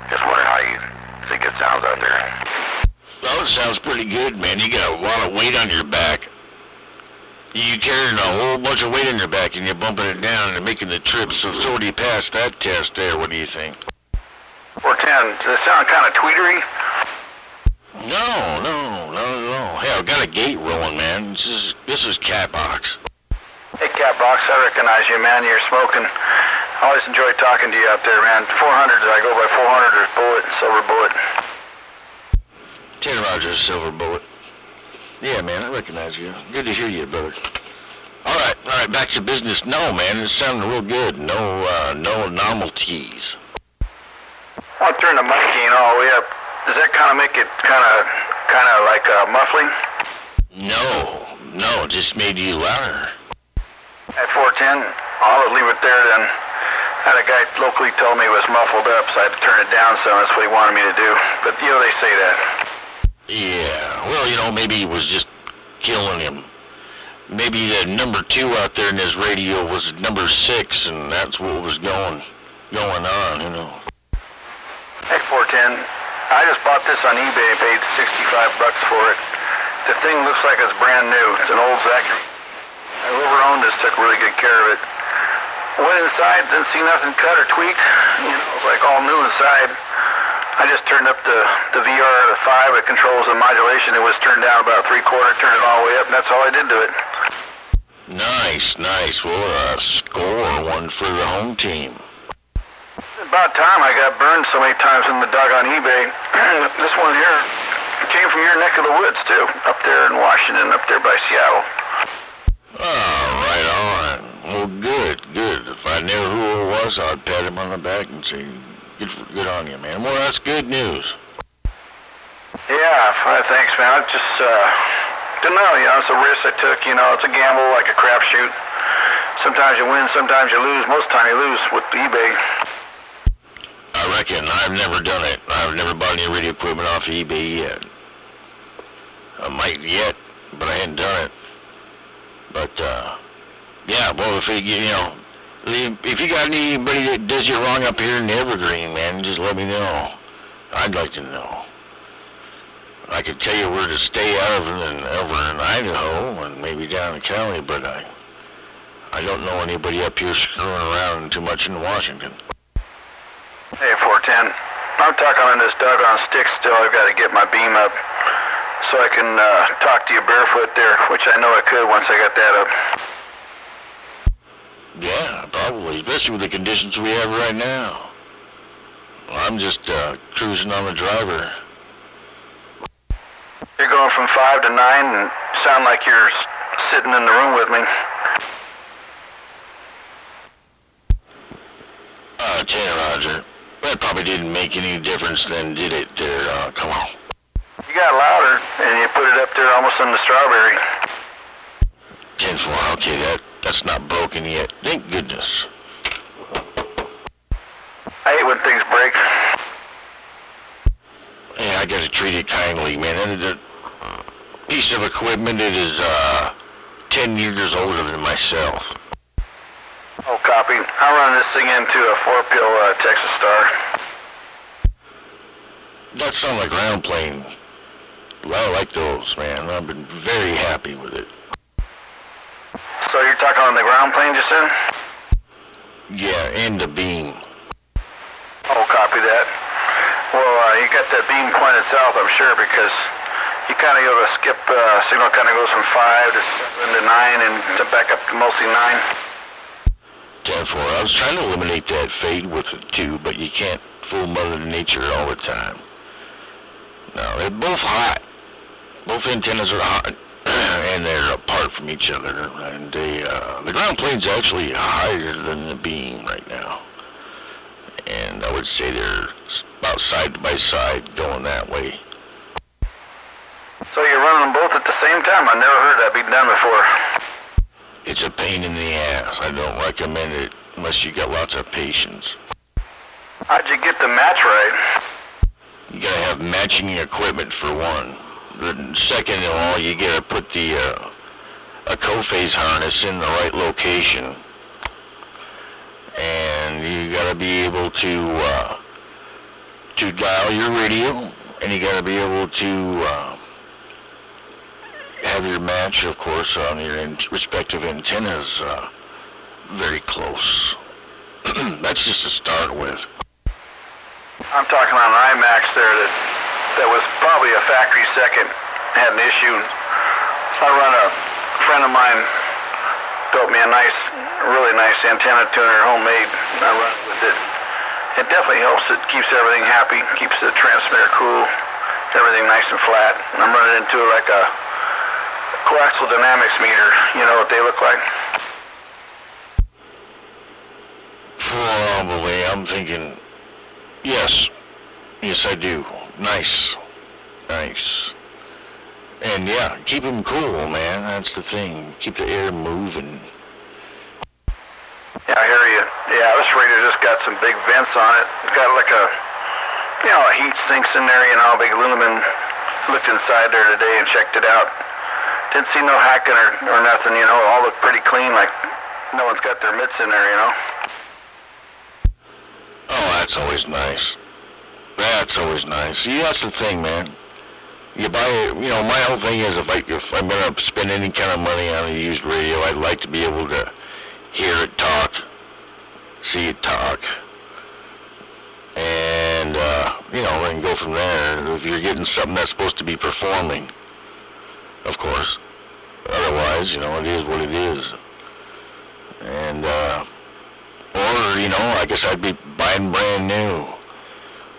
Just wondering how you think it sounds out there. Oh, it sounds pretty good, man. You got a lot of weight on your back. You carrying a whole bunch of weight on your back and you're bumping it down and making the trip. So do you pass that test there? What do you think? 410. Does it sound kind of tweetery? No, not at all. Hey, I've got a gate rolling, man. This is Catbox. Hey, Catbox, I recognize you, man. You're smoking. I always enjoy talking to you out there, man. 400s, I go by 400 or Bullet, Silver Bullitt. 10 Rogers, Silver Bullitt. Yeah, man, I recognize you. Good to hear you, brother. All right, back to business. No, man, it sounded real good. No novelties. I'll turn the mic gain all the way up. Does that kind of make it kind of like muffling? No, it just made you louder. At 410, I'll leave it there then. Had a guy locally told me it was muffled up, so I had to turn it down some. That's what he wanted me to do. But, they say that. Yeah, well, maybe he was just killing him. Maybe the number 2 out there in his radio was number 6, and that's what was going on. Hey, 410, I just bought this on eBay, paid $65 for it. The thing looks like it's brand new. It's an old Zachary. Whoever owned this took really good care of it. Went inside, didn't see nothing cut or tweaked. It was like all new inside. I just turned up the VR to 5. It controls the modulation. It was turned down about 3/4, turned it all the way up, and that's all I did to it. Nice. Well, a score one for the home team. About time. I got burned so many times in the doggone eBay. This one here came from your neck of the woods, too. Up there in Washington, up there by Seattle. Oh, right on. Well, good. If I knew who it was, I'd pat him on the back and say, good on you, man. Well, that's good news. Yeah, thanks, man. I just, don't know, it's a risk I took, it's a gamble, like a crapshoot. Sometimes you win, sometimes you lose. Most of the time you lose with eBay. I reckon I've never done it. I've never bought any radio equipment off eBay yet. I might yet, but I hadn't done it. But, yeah, well, if you got anybody that does you wrong up here in the Evergreen, man, just let me know. I'd like to know. I could tell you where to stay out of and over in Idaho and maybe down in Cali, but I don't know anybody up here screwing around too much in Washington. Hey, 410. I'm talking on this doggone stick still. I've got to get my beam up so I can talk to you barefoot there, which I know I could once I got that up. Yeah, probably, especially with the conditions we have right now. I'm just cruising on the driver. You're going from 5 to 9 and sound like you're sitting in the room with me. 10 Roger. That probably didn't make any difference then, did it there? Come on. You got louder and you put it up there almost in the strawberry. 10-4, okay, that's not broken yet. Thank goodness. I hate when things break. Yeah, I gotta treat it kindly, man. And the piece of equipment, it is 10 years older than myself. Oh, copy. I'll run this thing into a 4-pill Texas Star. That sounds like ground plane. Well, I like those, man. I've been very happy with it. So you're talking on the ground plane just then? Yeah, and the beam. Oh, copy that. Well, you got that beam pointed south, I'm sure, because you kind of go to skip, signal kind of goes from 5 to 7 to 9 and to back up to mostly 9. 10-4. I was trying to eliminate that fade with it too, but you can't fool Mother Nature all the time. No, they're both hot. Both antennas are hot, and they're apart from each other. And the ground plane's actually higher than the beam right now. And I would say they're about side by side going that way. So you're running them both at the same time? I never heard that be done before. It's a pain in the ass. I don't recommend it unless you got lots of patience. How'd you get the match right? You gotta have matching equipment for one. The second of all, you gotta put a co-phase harness in the right location. And you gotta be able to to dial your radio, and you got to be able to have your match, of course, on your respective antennas very close. That's just to start with. I'm talking on an IMAX there that was probably a factory second, had an issue. I run a friend of mine built me a really nice antenna tuner, homemade. I run with it. It definitely helps. It keeps everything happy, keeps the transmitter cool, everything nice and flat. And I'm running into like a coaxial dynamics meter. You know what they look like? Probably. I'm thinking, yes, I do. Nice. And yeah, keep them cool, man. That's the thing. Keep the air moving. Yeah, I hear you. Yeah, this radio just got some big vents on it. It's got like a heat sinks in there, big aluminum. Looked inside there today and checked it out. Didn't see no hacking or nothing, all looked pretty clean, like no one's got their mitts in there, Oh, that's always nice. See, that's the thing, man. You buy it, my whole thing is if I'm going to spend any kind of money on a used radio, I'd like to be able to hear it talk, see it talk, and, and go from there. If you're getting something that's supposed to be performing, of course. Otherwise, it is what it is. And, I guess I'd be buying brand new,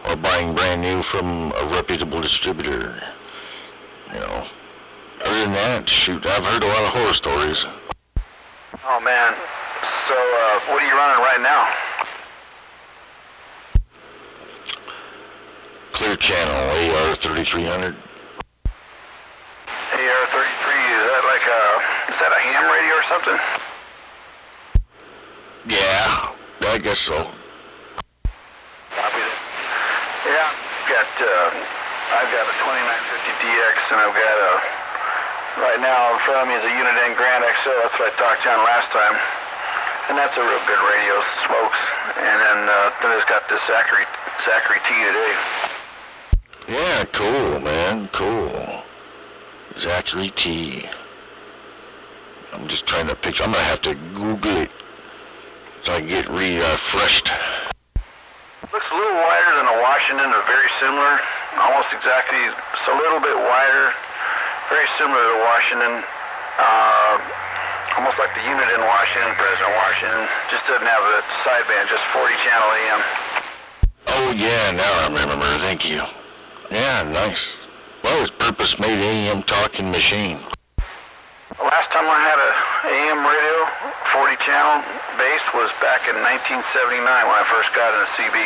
or buying brand new from a reputable distributor. Other than that, shoot, I've heard a lot of horror stories. Oh, man. So, what are you running right now? Clear Channel, AR3300. AR33, is that a ham radio or something? Yeah, I guess so. Copy that. Yeah, I've got a 2950DX, and I've got right now in front of me is a Unit N Grand XL. That's what I talked to you on last time. And that's a real good radio, smokes. And then it's got this Zachary T today. Yeah, cool, man, cool. Zachary T. I'm just trying to picture. I'm going to have to Google it so I can get refreshed. Looks a little wider than a Washington, but very similar. Almost exactly, it's a little bit wider. Very similar to Washington. Almost like the unit in Washington, President Washington. Just doesn't have a sideband, just 40 channel AM. Oh yeah, now I remember, thank you. Yeah, nice. Well, it's purpose-made AM talking machine. The last time I had a AM radio, 40 channel base, was back in 1979 when I first got in a CB.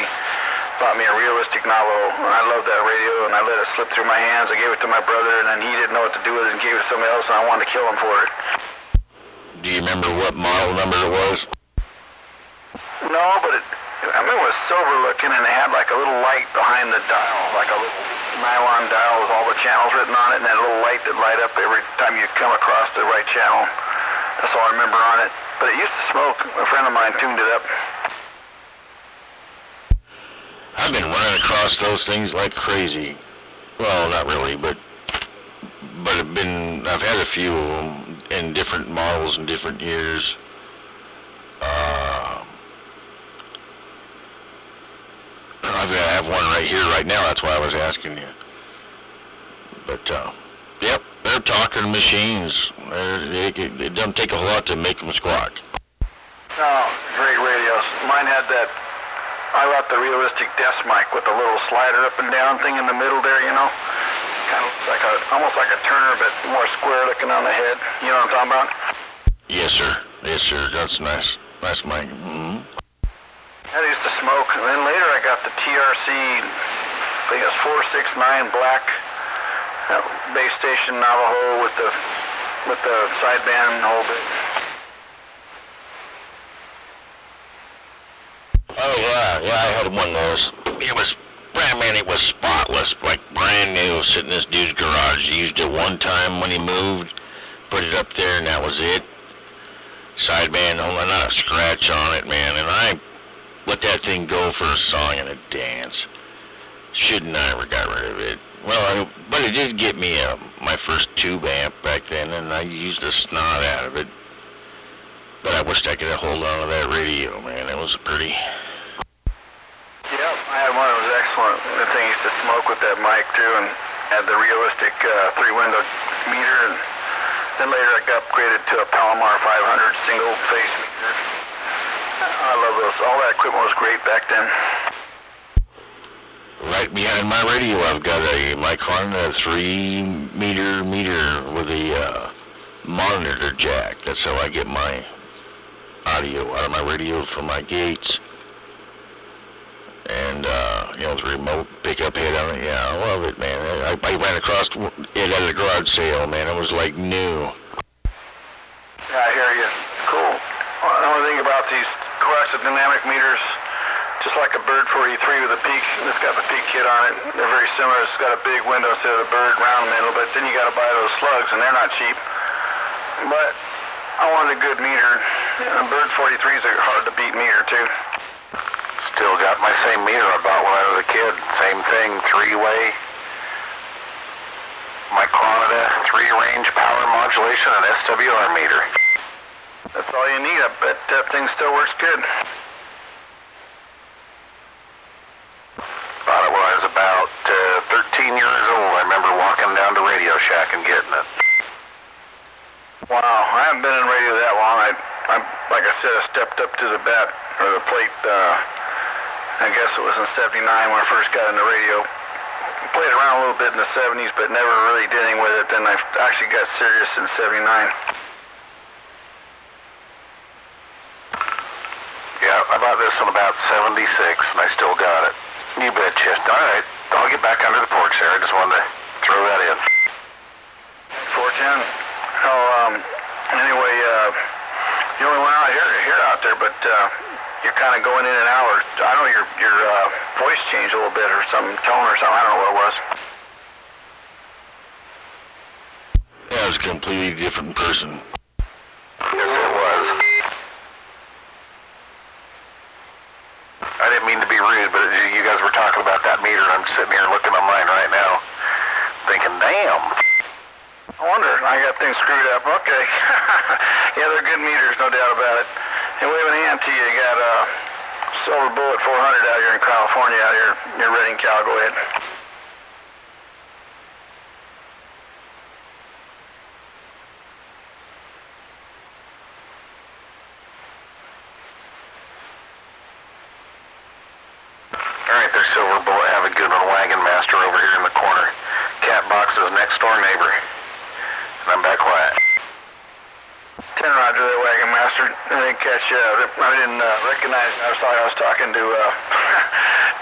Bought me a realistic Navajo, and I loved that radio, and I let it slip through my hands. I gave it to my brother, and then he didn't know what to do with it and gave it to somebody else, and I wanted to kill him for it. Do you remember what model number it was? No, but it was silver looking, and it had like a little light behind the dial, like a little nylon dial with all the channels written on it, and then a little light that light up every time you come across the right channel. That's all I remember on it. But it used to smoke. A friend of mine tuned it up. I've been running across those things like crazy. Well, not really, but I've had a few of them in different models in different years. I have one right here, right now. That's why I was asking you. But yep, they're talking machines. It doesn't take a whole lot to make them squawk. Oh, great radios. Mine had that. I got the realistic desk mic with the little slider up and down thing in the middle there, Kind of looks like almost like a Turner, but more square looking on the head. You know what I'm talking about? Yes, sir. That's nice. Nice mic. Mm-hmm. That used to smoke. And then later I got the TRC, I think it's 469 black base station Navajo with the sideband whole bit. Oh yeah, I had one of those. It was spotless, like brand new, sitting in this dude's garage. He used it one time when he moved, put it up there, and that was it. Sideband, not a scratch on it, man. And I let that thing go for a song and a dance. Shouldn't I ever got rid of it. Well, but it did get me my first tube amp back then, and I used the snot out of it. But I wished I could hold on to that radio, man. It was pretty... Yep, I had one that was excellent. The thing used to smoke with that mic, too, and had the realistic three-window meter. And then later I got upgraded to a Palomar 500 single-face meter. I love those. All that equipment was great back then. Right behind my radio, I've got a Micron 3-meter with a monitor jack. That's how I get my audio out of my radio from my gates. And, the remote pickup head on it. Yeah, I love it, man. I ran across it at a garage sale, man. It was like new. Yeah, I hear you. Cool. Well, the only thing about these coaxial dynamic meters, just like a Bird 43 with a peak, it's got the peak kit on it. They're very similar. It's got a big window instead of the Bird round middle, but then you got to buy those slugs, and they're not cheap. But I wanted a good meter. And Bird 43s are hard to beat meter, too. Still got my same meter I bought when I was a kid. Same thing, 3-way. Micronida, 3-range power modulation and SWR meter. That's all you need. I bet that thing still works good. Bought it when I was about 13 years old. I remember walking down to Radio Shack and getting it. Wow, I haven't been in radio that long. I like I said, I stepped up to the bat, or the plate, I guess it was in 79 when I first got into radio. Played around a little bit in the 70s, but never really did anything with it. Then I actually got serious in 79. Yeah, I bought this in about 76, and I still got it. You betcha. All right, I'll get back under the porch there. I just wanted to throw that in. 410. Oh, anyway, you only went out here out there, but you're kind of going in and out. Or I know your voice changed a little bit, or some tone or something. I don't know what it was. Yeah, I was a completely different person. Yes, it was. I didn't mean to be rude, but you guys were talking about that meter, and I'm sitting here looking on mine right now, thinking, damn. I wonder. I got things screwed up. Okay. Yeah, they're good meters, no doubt about it. And waving a hand to you, you got Silver Bullitt 400 out here in California, out here near Redding, Cal. Go ahead. All right, there's Silver Bullitt. Have a good one. Wagon Master over here in the corner. Cat Box is next door neighbor. And I'm back quiet. 10 Roger, that Wagon Master. I didn't catch you. I didn't recognize. I was talking to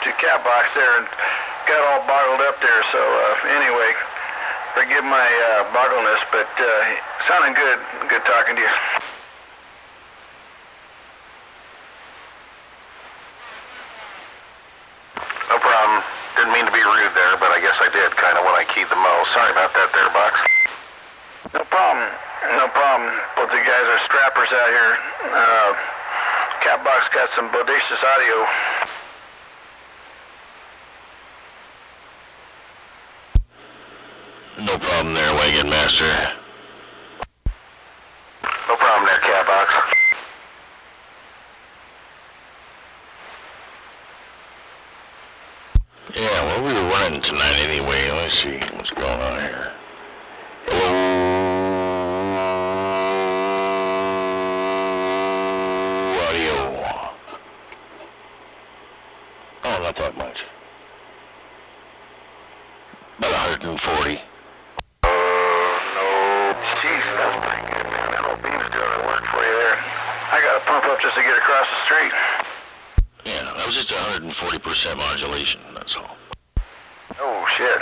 to Cat Box there and got all boggled up there. So anyway, forgive my boggleness, but sounding good. Good talking to you. No problem. Didn't mean to be rude there, but I guess I did kind of when I keyed the mo. Sorry about that there, Box. No problem. No problem. Both you guys are strappers out here. Catbox got some bodacious audio. No problem there, Wagon Master. No problem there, Catbox. Yeah, well, we were running tonight anyway. Let's see what's going on here. Audio. Oh, not that much. About 140. Jeez, that's pretty good, man. That old beam's doing the work for you there. I got to pump up just to get across the street. Yeah, that was just 140% modulation, that's all. Oh, shit.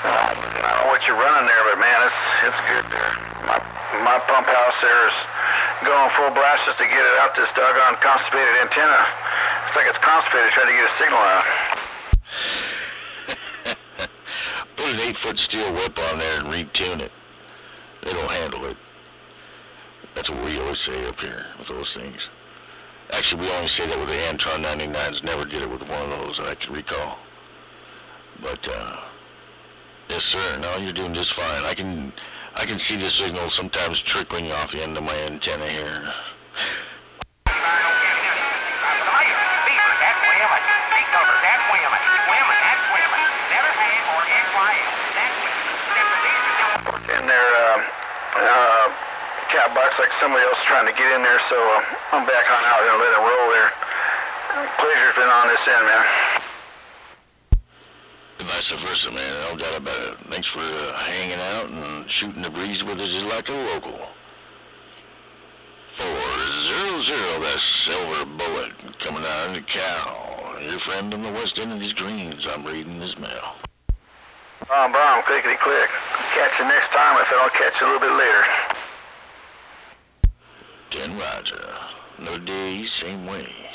I don't know what you're running there, but man, it's good there. My pump house there is going full blast just to get it out this doggone constipated antenna. It's like it's constipated trying to get a signal out. Put an 8-foot steel whip on there and retune it. They don't handle it. That's what we always say up here with those things. Actually, we only say that with the Antron 99s. Never did it with one of those that I can recall. But, yes, sir. No, you're doing just fine. I can see the signal sometimes trickling off the end of my antenna here. In their cat box like somebody else trying to get in there, so I'm back on out and let it roll there. Pleasure's been on this end, man. Vice versa, man. No doubt about it. Thanks for hanging out and shooting the breeze with us just like a local. 400, that's Silver Bullitt coming out of the cow. Your friend on the west end of these greens. I'm reading his mail. Bomb, clickety-click. Catch you next time if I don't catch you a little bit later. 10 Roger. Another day, same way.